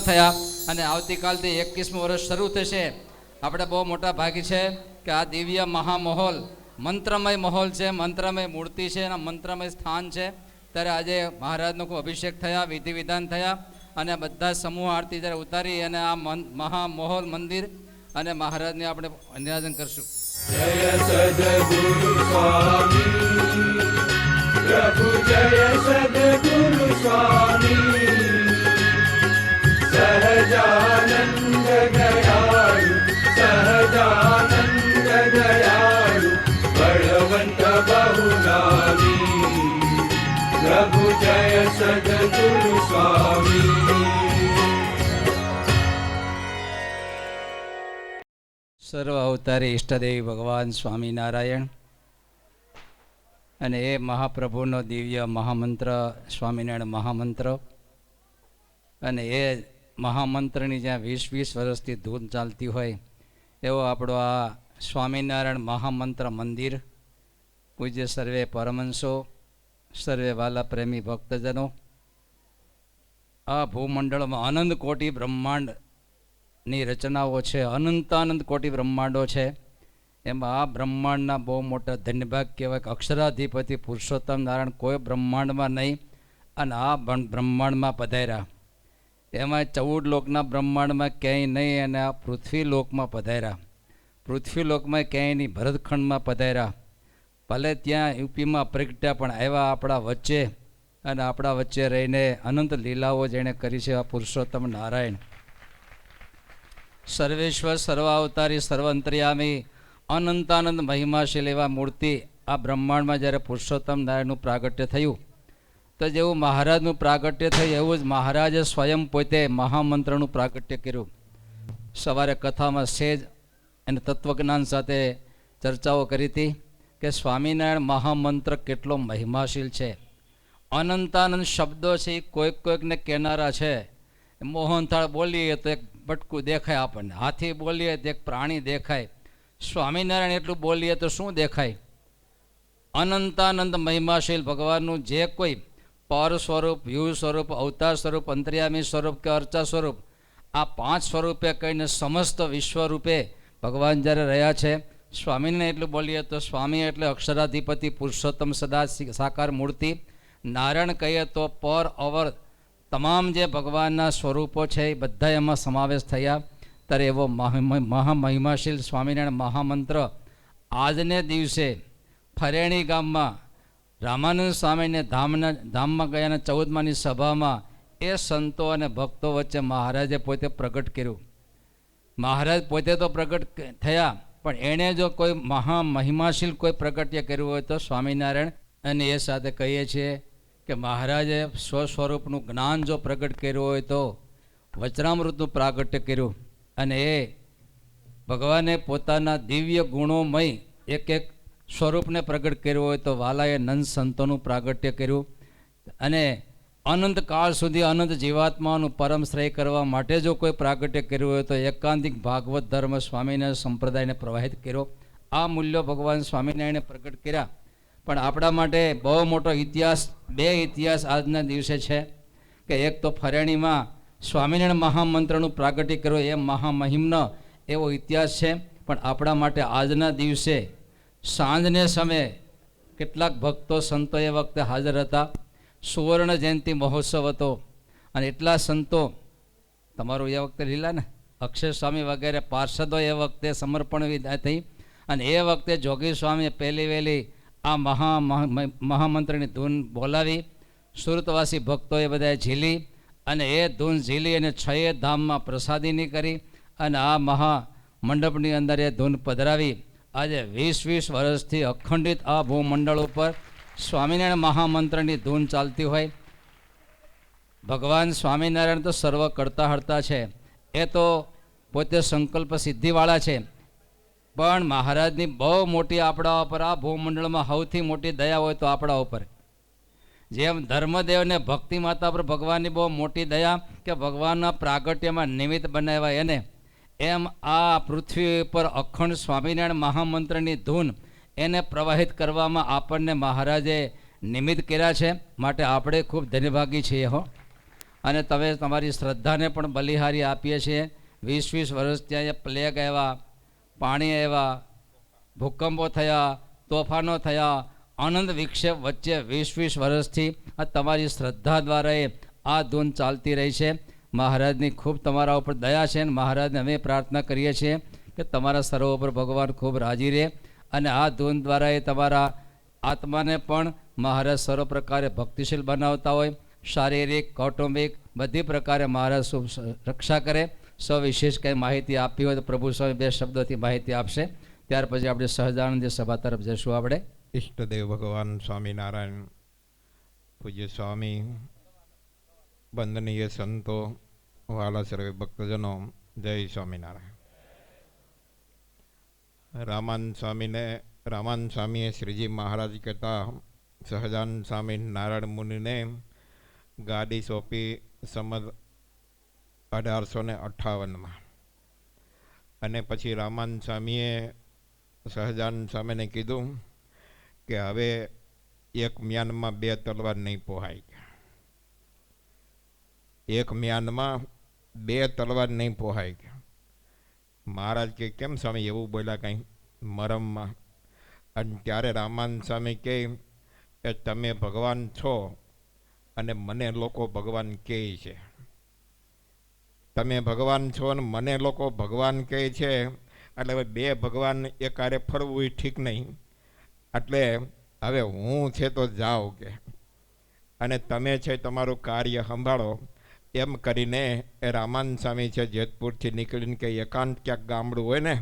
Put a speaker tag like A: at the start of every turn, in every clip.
A: થયા અને આવતીકાલથી 21મું વર્ષ શરૂ થશે. આપણે બહુ મોટા ભાગી છે કે આ દિવ્ય મહામહોલ મંત્રમય મહોલ છે, મંત્રમય મૂર્તિ છે અને મંત્રમય સ્થાન છે. ત્યારે આજે મહારાજનો ખૂબ અભિષેક થયા, વિધિ વિધાન થયા અને બધા સમૂહ આરતી જ્યારે ઉતારી અને આ મહામહોલ મંદિર અને મહારાજને આપણે નિરાજન કરશું.
B: જય સદગુરુ સ્વામી પ્રભુ, જય સદગુરુ સ્વામી સહજાનંદ દયાળુ, સહજાનંદ દયાળુ બળવંત બહુનામી પ્રભુ, જય સદગુરુ સ્વામી.
A: સર્વ અવતારી ઈષ્ટદેવી ભગવાન સ્વામિનારાયણ અને એ મહાપ્રભુનો દિવ્ય મહામંત્ર સ્વામિનારાયણ મહામંત્ર અને એ મહામંત્રની જ્યાં 20-20 વર્ષથી ધૂન ચાલતી હોય એવો આપણો આ સ્વામિનારાયણ મહામંત્ર મંદિર. પૂજ્ય સર્વે પરમહંસો, સર્વે વાલા પ્રેમી ભક્તજનો, આ ભૂમંડળમાં અનંત કોટી બ્રહ્માંડની રચનાઓ છે, અનંતાનંત કોટી બ્રહ્માંડો છે. એમાં આ બ્રહ્માંડના બહુ મોટા ધન્યભાગ કહેવાય કે અક્ષરાધિપતિ પુરુષોત્તમ નારાયણ કોઈ બ્રહ્માંડમાં નહીં અને આ બ્રહ્માંડમાં પધાર્યા. એમાં 14 લોકના બ્રહ્માંડમાં ક્યાંય નહીં અને આ પૃથ્વી લોકમાં પધાર્યા. પૃથ્વી લોકમાં ક્યાંય નહીં, ભરતખંડમાં પધાર્યા. ભલે ત્યાં યુપીમાં પ્રગટ્યા પણ આવ્યા આપણા વચ્ચે અને આપણા વચ્ચે રહીને અનંત લીલાઓ જેણે કરી છે આ પુરુષોત્તમ નારાયણ. સર્વેશ્વર, સર્વાવતારી, સર્વંતર્યામી, અનંતાનંદ મહિમાશીલ એવા મૂર્તિ આ બ્રહ્માંડમાં જ્યારે પુરુષોત્તમ નારાયણનું પ્રાગટ્ય થયું તો જેવું મહારાજનું પ્રાગટ્ય થયું એવું જ મહારાજે સ્વયં પોતે મહામંત્રનું પ્રાગટ્ય કર્યું. સવારે કથામાં સેજ અને તત્વજ્ઞાન સાથે ચર્ચાઓ કરી હતી કે સ્વામિનારાયણ મહામંત્ર કેટલો મહિમાશીલ છે. અનંતાનંદ શબ્દો છે એ કોઈકને કહેનારા છે. મોહનથાળ બોલીએ તો એક બટકું દેખાય આપણને, હાથી બોલીએ તો એક પ્રાણી દેખાય, સ્વામિનારાયણ એટલું બોલીએ તો શું દેખાય? અનંતાનંદ મહિમાશીલ ભગવાનનું જે કોઈ પર સ્વરૂપ, વ્યૂહ સ્વરૂપ, અવતાર સ્વરૂપ, અંતર્યામી સ્વરૂપ કે અર્ચા સ્વરૂપ, આ 5 સ્વરૂપે કહીને સમસ્ત વિશ્વરૂપે ભગવાન જ્યારે રહ્યા છે. સ્વામીને એટલું બોલીએ તો સ્વામી એટલે અક્ષરાધિપતિ પુરુષોત્તમ સદા સાકાર મૂર્તિ. નારાયણ કહીએ તો પર અવર તમામ જે ભગવાનના સ્વરૂપો છે એ બધા એમાં સમાવેશ થયા. ત્યારે એવો મહામહિમાશીલ સ્વામિનારાયણ મહામંત્ર આજને દિવસે ફરેણી ગામમાં રામાનંદ સ્વામીને ધામમાં ગયાના 14માની સભામાં એ સંતો અને ભક્તો વચ્ચે મહારાજે પોતે પ્રગટ કર્યું. મહારાજ પોતે તો પ્રગટ થયા પણ એણે જો કોઈ મહામહિમાશીલ કોઈ પ્રગટ્ય કર્યું હોય તો સ્વામિનારાયણ. અને એ સાથે કહીએ છીએ કે મહારાજે સ્વસ્વરૂપનું જ્ઞાન જો પ્રગટ કર્યું હોય તો વચનામૃતનું પ્રાગટ્ય કર્યું અને એ ભગવાને પોતાના દિવ્ય ગુણોમય એક સ્વરૂપને પ્રગટ કર્યું હોય તો વાલાએ નંદ સંતોનું પ્રાગટ્ય કર્યું. અને અનંત કાળ સુધી અનંત જીવાત્માનું પરમ શ્રેય કરવા માટે જો કોઈ પ્રાગટ્ય કર્યું હોય તો એકાંતિક ભાગવત ધર્મ સ્વામિનારાયણ સંપ્રદાયને પ્રવાહિત કર્યો. આ મૂલ્યો ભગવાન સ્વામિનારાયણે પ્રગટ કર્યા. પણ આપણા માટે બહુ મોટો ઇતિહાસ, 2 ઇતિહાસ આજના દિવસે છે કે એક તો ફરેણીમાં સ્વામિનારાયણ મહામંત્રનું પ્રાગટ્ય કર્યો એ મહામહિમનો એવો ઇતિહાસ છે. પણ આપણા માટે આજના દિવસે સાંજને સમયે કેટલાક ભક્તો સંતો એ વખતે હાજર હતા. સુવર્ણ જયંતિ મહોત્સવ હતો અને એટલા સંતો, તમારું એ વખતે લીલા ને અક્ષય સ્વામી વગેરે પાર્ષદો એ વખતે સમર્પણ વિદાય થઈ અને એ વખતે જોગી સ્વામીએ પહેલી વહેલી આ મહામંત્રની ધૂન બોલાવી. સુરતવાસી ભક્તોએ બધાએ ઝીલી અને એ ધૂન ઝીલી અને 6 ધામમાં પ્રસાદીની કરી અને આ મહામંડપની અંદર એ ધૂન પધરાવી. આજે 20-20 વર્ષથી અખંડિત આ ભૂમંડળ ઉપર સ્વામિનારાયણ મહામંત્રની ધૂન ચાલતી હોય. ભગવાન સ્વામિનારાયણ તો સર્વ કરતા હરતા છે, એ તો પોતે સંકલ્પ સિદ્ધિવાળા છે. પણ મહારાજની બહુ મોટી આપણા ઉપર, આ ભૂમંડળમાં સૌથી મોટી દયા હોય તો આપણા ઉપર. જેમ ધર્મદેવને ભક્તિ માતા પર ભગવાનની બહુ મોટી દયા કે ભગવાનના પ્રાગટ્યમાં નિમિત્ત બનાવ્યા એને, એમ આ પૃથ્વી પર અખંડ સ્વામિનારાયણ મહામંત્રની ધૂન એને પ્રવાહિત કરવામાં આપણને મહારાજે નિમિત્ત કર્યા છે. માટે આપણે ખૂબ ધન્યભાગી છીએ હો. અને તમે તમારી શ્રદ્ધાને પણ બલિહારી આપીએ છીએ. 20 વર્ષ ત્યાં પ્લેગ આવ્યા, પાણી આવ્યા, ભૂકંપો થયા, તોફાનો થયા, આનંદ વિક્ષેપ વચ્ચે 20 વર્ષથી આ તમારી શ્રદ્ધા દ્વારા આ ધૂન ચાલતી રહી છે. મહારાજની ખૂબ તમારા ઉપર દયા છે અને મહારાજને અમે પ્રાર્થના કરીએ છીએ કે તમારા સર્વ ઉપર ભગવાન ખૂબ રાજી રહે અને આ ધૂન દ્વારા એ તમારા આત્માને પણ મહારાજ સર્વ પ્રકારે ભક્તિશીલ બનાવતા હોય. શારીરિક, કૌટુંબિક બધી પ્રકારે મહારાજ શુભ રક્ષા કરે. સવિશેષ કંઈ માહિતી આપી હોય તો પ્રભુ સ્વામી 2 શબ્દોથી માહિતી આપશે. ત્યાર પછી આપણે સહજાનંદ સભા તરફ જઈશું. આપણે
C: ઈષ્ટદેવ ભગવાન સ્વામિનારાયણ, પૂજ્ય સ્વામી, વંદનીય સંતો, વાલા સર્વે ભક્તજનો, જય સ્વામિનારાયણ. રામાન સ્વામીએ શ્રીજી મહારાજ કહેતા સહજાન સ્વામી નારાયણ મુનિને ગાદી સોંપી સંમત 1858 અને પછી રામાન સ્વામીએ સહજાન સ્વામીને કીધું કે હવે એક મ્યાનમાં 2 તલવાર નહીં પોહાય. એક મ્યાનમાં 2 તલવાર નહીં પોહાય. મહારાજ કે કેમ સ્વામી એવું બોલ્યા કંઈ મરમમાં? અને ત્યારે રામાન સ્વામી કહે કે તમે ભગવાન છો અને મને લોકો ભગવાન કહે છે. તમે ભગવાન છો અને મને લોકો ભગવાન કહે છે, એટલે હવે 2 ભગવાન એકારે ફરવું એ ઠીક નહીં. એટલે હવે હું છે તો જાઓ કે, અને તમે છે તમારું કાર્ય સંભાળો. એમ કરીને એ રામાન સ્વામી છે જેતપુરથી નીકળીને કે એકાંત ક્યાંક ગામડું હોય ને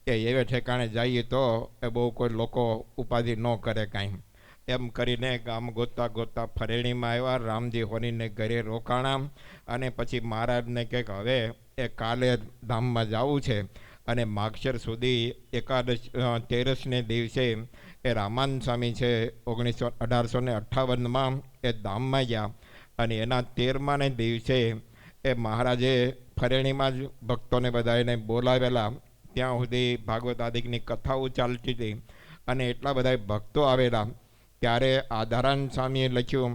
C: કે એવે ઠેકાણે જઈએ તો એ બહુ કોઈ લોકો ઉપાધિ ન કરે કાંઈ. એમ કરીને ગામ ગોતતા ગોતતા ફરેણીમાં આવ્યા. રામજી હોનીને ઘરે રોકાણા અને પછી મહારાજને કહે કે હવે એ કાલે ધામમાં જવું છે અને માગશર સુધી 13ને દિવસે એ રામાન સ્વામી છે 1858માં એ ધામમાં ગયા અને એના 13માને દિવસે એ મહારાજે ફરેણીમાં જ ભક્તોને બધાને બોલાવેલા. ત્યાં સુધી ભાગવત આદિકની કથાઓ ચાલતી હતી અને એટલા બધા ભક્તો આવેલા. ત્યારે આધારાન સ્વામીએ લખ્યું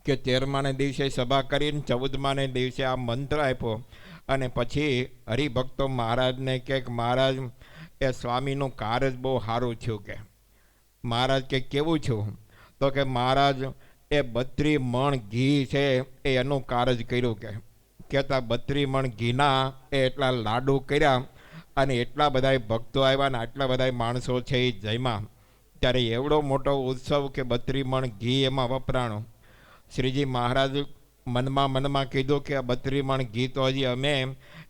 C: કે 13માને દિવસે સભા કરીને 14માને દિવસે આ મંત્ર આપ્યો અને પછી હરિભક્તો મહારાજને કે મહારાજ એ સ્વામીનું કાર્ય જ બહુ સારું થયું. કે મહારાજ કે કેવું થયું? તો કે મહારાજ એ 32 મણ ઘી છે એ એનું કાર્ય જ કર્યું. કે કહેતા 32 મણ ઘીના એ એટલા લાડુ કર્યા અને એટલા બધા ભક્તો આવ્યા ને આટલા બધા માણસો છે એ જમ્યા. ત્યારે એવડો મોટો ઉત્સવ કે 32 મણ ઘી એમાં વપરાણું. શ્રીજી મહારાજ મનમાં કીધું કે આ 32 મણ ઘી તો હજી અમે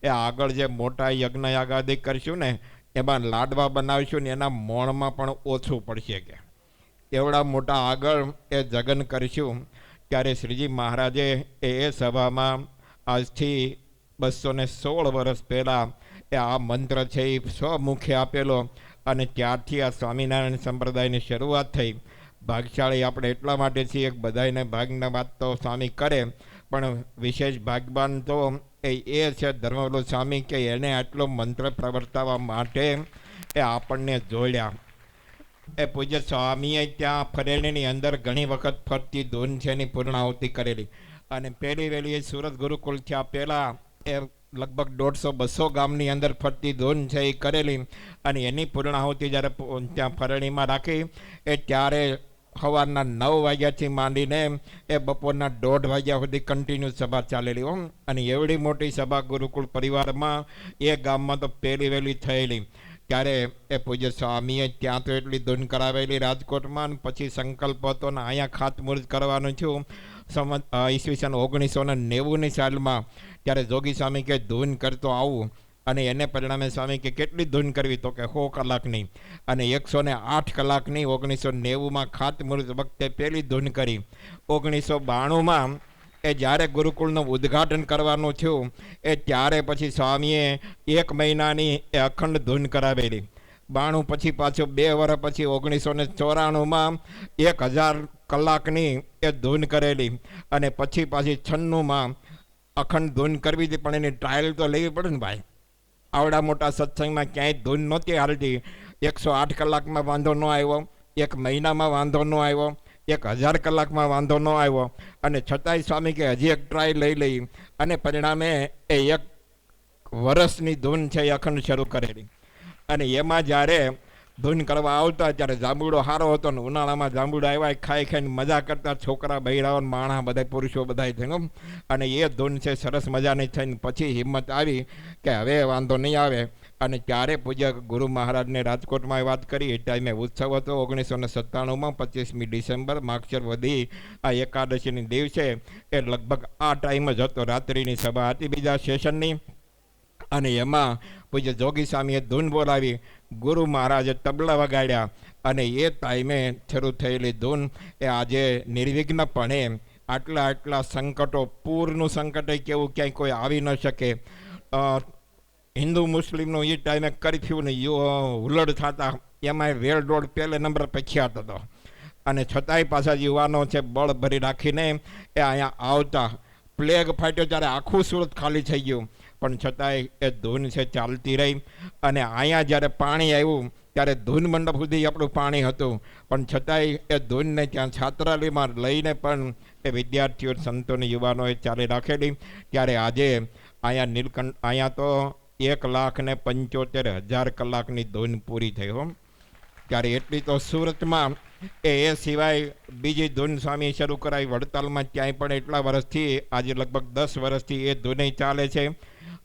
C: એ આગળ જે મોટા યજ્ઞ યાગાદી કરશું ને એમાં લાડવા બનાવીશું ને એના મોણમાં પણ ઓછું પડશે. કે એવડા મોટા આગળ એ જગન કરશું. ત્યારે શ્રીજી મહારાજે એ સભામાં આજથી 216 વર્ષ પહેલાં એ આ મંત્ર છે એ સ્વમુખે આપેલો અને ત્યારથી આ સ્વામિનારાયણ સંપ્રદાયની શરૂઆત થઈ. ભાગશાળી આપણે એટલા માટે છીએ કે બધાને ભાગના વાત તો સ્વામી કરે, પણ વિશેષ ભાગવાન તો એ છે ધર્મવલ્લભ સ્વામી કે એને આટલો મંત્ર પ્રવર્તાવવા માટે એ આપણને જોડ્યા. એ પૂજ્ય સ્વામીએ ત્યાં ફરેણીની અંદર ઘણી વખત ફરતી ધૂન છે એની પૂર્ણાહુતિ કરેલી અને પહેલી વહેલી એ સુરત ગુરુકુળ થયા પહેલાં એ લગભગ 150-200 ગામની અંદર ફરતી ધૂન છે એ કરેલી અને એની પૂર્ણાહુતિ જ્યારે ત્યાં ફરણીમાં રાખી એ ત્યારે સવારના 9 વાગ્યાથી માંડીને એ બપોરના 1:30 વાગ્યા સુધી કન્ટિન્યુ સભા ચાલેલી. અને એવડી મોટી સભા ગુરુકુળ પરિવારમાં એ ગામમાં તો પહેલી વહેલી થયેલી. ત્યારે એ પૂજ્ય સ્વામીએ ત્યાં તો એટલી ધૂન કરાવેલી રાજકોટમાં. પછી સંકલ્પ હતો ને અહીંયા ખાતમુહૂર્ત કરવાનું થયું ઈસવીસન 1990ની સાલમાં. ત્યારે જોગી સ્વામી કે ધૂન કરતો આવું અને એને પરિણામે સ્વામી કે કેટલી ધૂન કરવી? તો કે 100 કલાકની અને 108 કલાકની 1990માં ખાતમુહૂર્ત વખતે પહેલી ધૂન કરી. 1992માં એ જ્યારે ગુરુકુળનું ઉદ્ઘાટન કરવાનું થયું એ ત્યારે પછી સ્વામીએ 1 મહિનાની એ અખંડ ધૂન કરાવેલી. 92 પછી પાછું 2 વર્ષ પછી 1994માં 1000 કલાકની એ ધૂન કરેલી અને પછી પાછી 96માં અખંડ ધૂન કરવી હતી. પણ એની ટ્રાયલ તો લેવી પડે ને ભાઈ. આવડા મોટા સત્સંગમાં ક્યાંય ધૂન નહોતી હાલતી. 108 કલાકમાં વાંધો ન આવ્યો, 1 મહિનામાં વાંધો ન આવ્યો, 1000 કલાકમાં વાંધો ન આવ્યો અને છતાંય સ્વામી કે હજી એક ટ્રાય લઈ લઈ અને પરિણામે એ 1 વર્ષની ધૂન છે એ અખંડ શરૂ કરેલી. અને એમાં જ્યારે ધૂન કરવા આવતા ત્યારે જાંબુડો સારો હતો ને ઉનાળામાં જાંબુડા આવ્યા ખાઈ ખાઈને મજા કરતા છોકરા બૈરાઓ માણા બધા પુરુષો બધા થઈને અને એ ધૂન છે સરસ મજાની થઈને પછી હિંમત આવી કે હવે વાંધો નહીં આવે. અને ત્યારે પૂજ્ય ગુરુ મહારાજને રાજકોટમાં વાત કરી એ ટાઈમે ઉત્સવ હતો 1997માં 25મી ડિસેમ્બર માગશર વધી આ એકાદશીની દિવસે એ લગભગ આ ટાઈમ જ હતો. રાત્રિની સભા હતી બીજા સેશનની અને એમાં પૂજ્ય જોગી સ્વામીએ ધૂન બોલાવી, ગુરુ મહારાજે તબલા વગાડ્યા અને એ ટાઈમે શરૂ થયેલી ધૂન એ આજે નિર્વિઘ્નપણે આટલા સંકટો, પૂરનું સંકટ કેવું ક્યાંય કોઈ આવી ન શકે. હિન્દુ મુસ્લિમનું એ ટાઈમે કરફ્યુને હુલ્લડ થતા એમાંય રેલ રોડ પહેલે નંબર પ્રખ્યાત હતો અને છતાંય પાછા યુવાનો છે બળ ભરી રાખીને એ અહીંયા આવતા. પ્લેગ ફાટ્યો ત્યારે આખું સુરત ખાલી થઈ ગયું પણ છતાંય એ ધૂન છે ચાલતી રહી. અને અહીંયા જ્યારે પાણી આવ્યું ત્યારે ધૂન મંડપ સુધી આપણું પાણી હતું પણ છતાંય એ ધૂનને ત્યાં છાત્રાલયમાં લઈને પણ એ વિદ્યાર્થીઓ, સંતોને, યુવાનોએ ચાલી રાખેલી. ત્યારે આજે અહીંયા તો 1,75,000 કલાકની ધૂન પૂરી થઈ હો. ત્યારે એટલી તો સુરતમાં એ સિવાય બીજી ધૂન સ્વામી શરૂ કરાવી વડતાલમાં, ક્યાંય પણ એટલા વર્ષથી આજે લગભગ 10 વર્ષથી એ ધૂન ચાલે છે.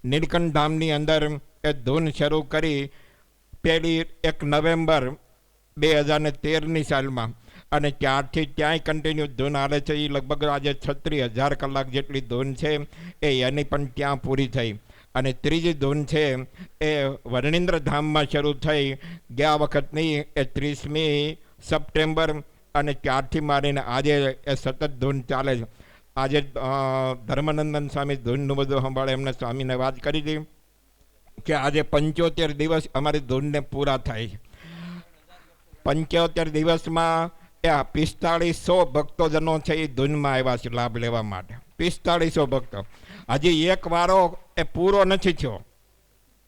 C: નીલકંઠ ધામની અંદર એ ધૂન શરૂ કરી પહેલી 1 નવેમ્બર 2013ની સાલમાં અને ત્યારથી ત્યાંય કન્ટિન્યુ ધૂન હાલે છે. એ લગભગ આજે 36,000 કલાક જેટલી ધૂન છે એની પણ ત્યાં પૂરી થઈ. અને ત્રીજી ધૂન છે એ વર્ણિન્દ્ર ધામમાં શરૂ થઈ ગયા વખતની એ 30મી સપ્ટેમ્બર અને ત્યારથી મારીને આજે એ સતત ધૂન ચાલે છે. આજે ધર્મનંદન સ્વામી ધૂનનું બધું સંભાળે એમને સ્વામીને વાત કરી હતી કે આજે 75 દિવસ અમારી ધૂનને પૂરા થાય છે. 75 દિવસમાં એ 4500 ભક્તોજનો છે એ ધૂનમાં આવ્યા છે લાભ લેવા માટે. 4500 ભક્તો. હજી એક વારો એ પૂરો નથી થયો,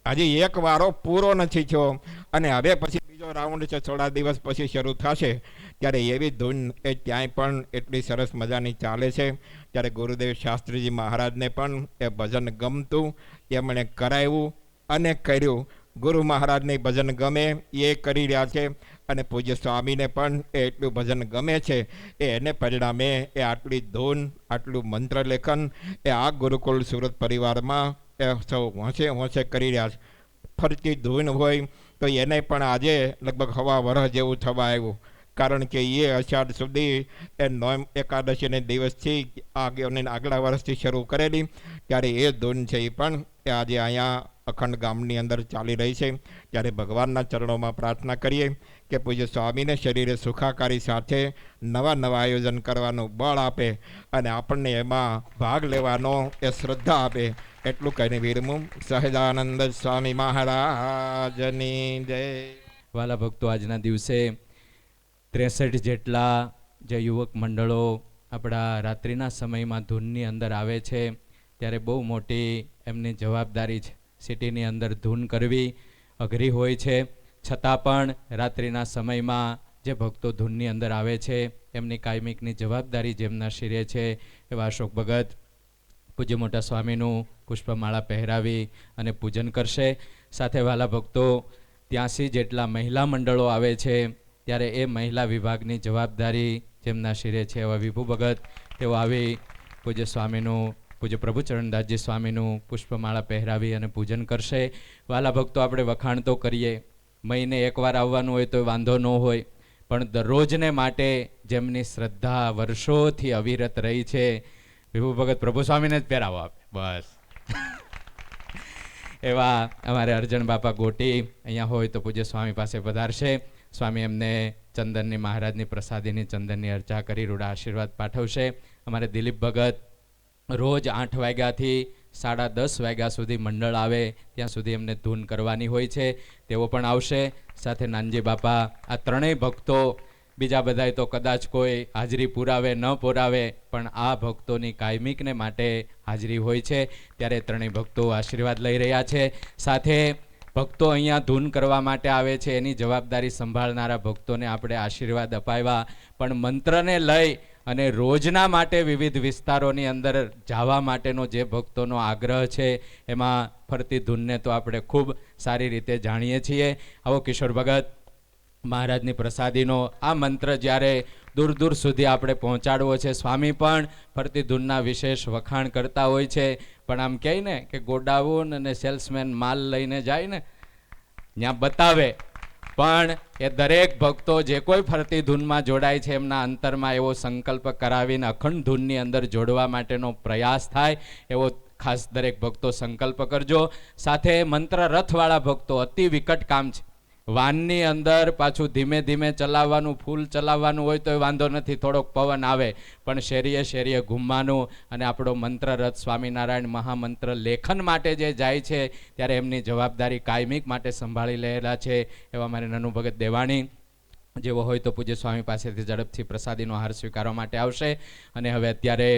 C: હજી એક વારો પૂરો નથી થયો અને હવે પછી બીજો રાઉન્ડ છે 16 દિવસ પછી શરૂ થશે. ત્યારે એવી ધૂન એ ક્યાંય પણ એટલી સરસ મજાની ચાલે છે. ત્યારે ગુરુદેવ શાસ્ત્રીજી મહારાજને પણ એ ભજન ગમતું, એમણે કરાવ્યું અને કર્યું. ગુરુ મહારાજને ભજન ગમે એ કરી રહ્યા છે અને પૂજ્ય સ્વામીને પણ એટલું ભજન ગમે છે. એને પરિણામે એ આટલી ધૂન, આટલું મંત્ર લેખન એ આ ગુરુકુળ સુરત પરિવારમાં એ સૌ હોંશે કરી રહ્યા છે. ફરતી ધૂન હોય તો એને પણ આજે લગભગ હવા વરહ જેવું થવા આવ્યું. કારણ કે એ અષાઢ સુધી એ નોમ એકાદશીને દિવસથી આગલા વર્ષથી શરૂ કરેલી. ત્યારે એ ધૂન છે એ પણ એ આજે અહીંયા અખંડ ગામની અંદર ચાલી રહી છે. ત્યારે ભગવાનના ચરણોમાં પ્રાર્થના કરીએ કે પૂજ્ય સ્વામીને શરીરે સુખાકારી સાથે નવા આયોજન કરવાનું બળ આપે અને આપણને એમાં ભાગ લેવાનો એ શ્રદ્ધા આપે. એટલું કહીને વિરમું. સહજાનંદ સ્વામી મહારાજની જય.
A: વાલા ભક્તો, આજના દિવસે 63 જેટલા જે યુવક મંડળો આપણા રાત્રિના સમયમાં ધૂનની અંદર આવે છે ત્યારે બહુ મોટી એમની જવાબદારી છે. સિટીની અંદર ધૂન કરવી અઘરી હોય છે, છતાં પણ રાત્રિના સમયમાં જે ભક્તો ધૂનની અંદર આવે છે એમની કાયમિકની જવાબદારી જેમના શિરે છે એવા અશોક ભગત પૂજ્ય મોટા સ્વામીનું પુષ્પમાળા પહેરાવી અને પૂજન કરશે. સાથે વાલા ભક્તો 83 જેટલા મહિલા મંડળો આવે છે ત્યારે એ મહિલા વિભાગની જવાબદારી જેમના શિરે છે એવા વિભુ ભગત તેઓ આવી પૂજ્ય સ્વામીનું, પૂજ્ય પ્રભુચરણદાસજી સ્વામીનું પુષ્પમાળા પહેરાવી અને પૂજન કરશે. વાલા ભક્તો, આપણે વખાણ તો કરીએ, મહિને એકવાર આવવાનું હોય તો વાંધો ન હોય, પણ દરરોજને માટે જેમની શ્રદ્ધા વર્ષોથી અવિરત રહી છે વિભુ ભગત પ્રભુ સ્વામીને જ પહેરાવો આપે બસ. એવા અમારે અર્જણ બાપા ગોટી અહીંયા હોય તો પૂજ્ય સ્વામી પાસે પધારશે. સ્વામી એમને ચંદનની, મહારાજની પ્રસાદીની ચંદનની અર્ચા કરી રૂડા આશીર્વાદ પાઠવશે. અમારે દિલીપ ભગત રોજ 8 વાગ્યાથી 10:30 વાગ્યા સુધી મંડળ આવે ત્યાં સુધી એમને ધૂન કરવાની હોય છે, તેઓ પણ આવશે. સાથે નાનજી બાપા, આ ત્રણેય ભક્તો, બીજા બધાય તો કદાચ કોઈ હાજરી પુરાવે ન પુરાવે, પણ આ ભક્તોની કાયમિકને માટે હાજરી હોય છે. ત્યારે ત્રણેય ભક્તો આશીર્વાદ લઈ રહ્યા છે. સાથે
D: ભક્તો અહીંયા ધૂન કરવા માટે આવે છે, એની જવાબદારી સંભાળનારા ભક્તોને આપણે આશીર્વાદ અપાવ્યા. પણ મંત્રને લઈ અને રોજના માટે વિવિધ વિસ્તારોની અંદર જવા માટેનો જે ભક્તોનો આગ્રહ છે, એમાં ફરતી ધૂનને તો આપણે ખૂબ સારી રીતે જાણીએ છીએ. આવો કિશોર ભગત, મહારાજની પ્રસાદીનો આ મંત્ર જ્યારે દૂર દૂર સુધી આપણે પહોંચાડવો છે. સ્વામી પણ ફરતી ધૂનના વિશેષ વખાણ કરતા હોય છે, પણ આમ કહે ને કે ગોડાઉન અને સેલ્સમેન માલ લઈને જાય ને ત્યાં બતાવે, પણ એ દરેક ભક્તો જે કોઈ ફરતી ધૂનમાં જોડાય છે એમના અંતરમાં એવો સંકલ્પ કરાવીને અખંડ ધૂનની અંદર જોડવા માટેનો પ્રયાસ થાય, એવો ખાસ દરેક ભક્તો સંકલ્પ કરજો. સાથે મંત્ર રથવાળા ભક્તો, અતિ વિકટ કામ છે. વાનની અંદર પાછું ધીમે ધીમે ચલાવવાનું, ફૂલ ચલાવવાનું હોય તો વાંધો નથી, થોડોક પવન આવે, પણ શેરીએ શેરીએ ઘૂમવાનું. અને આપણો મંત્ર રથ સ્વામિનારાયણ મહામંત્ર લેખન માટે જે જાય છે ત્યારે એમની જવાબદારી કાયમિક માટે સંભાળી રહેલા છે એવા મારે નનુ ભગત દેવાણી જેવો હોય તો પૂજ્ય સ્વામી પાસેથી ઝડપથી પ્રસાદીનો હાર સ્વીકારવા માટે આવશે. અને હવે અત્યારે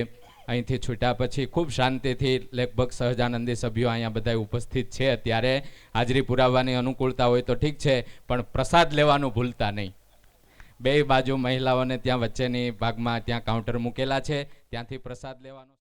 D: અહીંથી છૂટ્યા પછી ખૂબ શાંતિથી લગભગ સહજાનંદી સભ્યો અહીંયા બધા ઉપસ્થિત છે. અત્યારે હાજરી પુરાવવાની અનુકૂળતા હોય તો ઠીક છે, પણ પ્રસાદ લેવાનું ભૂલતા નહીં. બે બાજુ મહિલાઓને ત્યાં વચ્ચેની ભાગમાં ત્યાં કાઉન્ટર મૂકેલા છે, ત્યાંથી પ્રસાદ લેવાનો.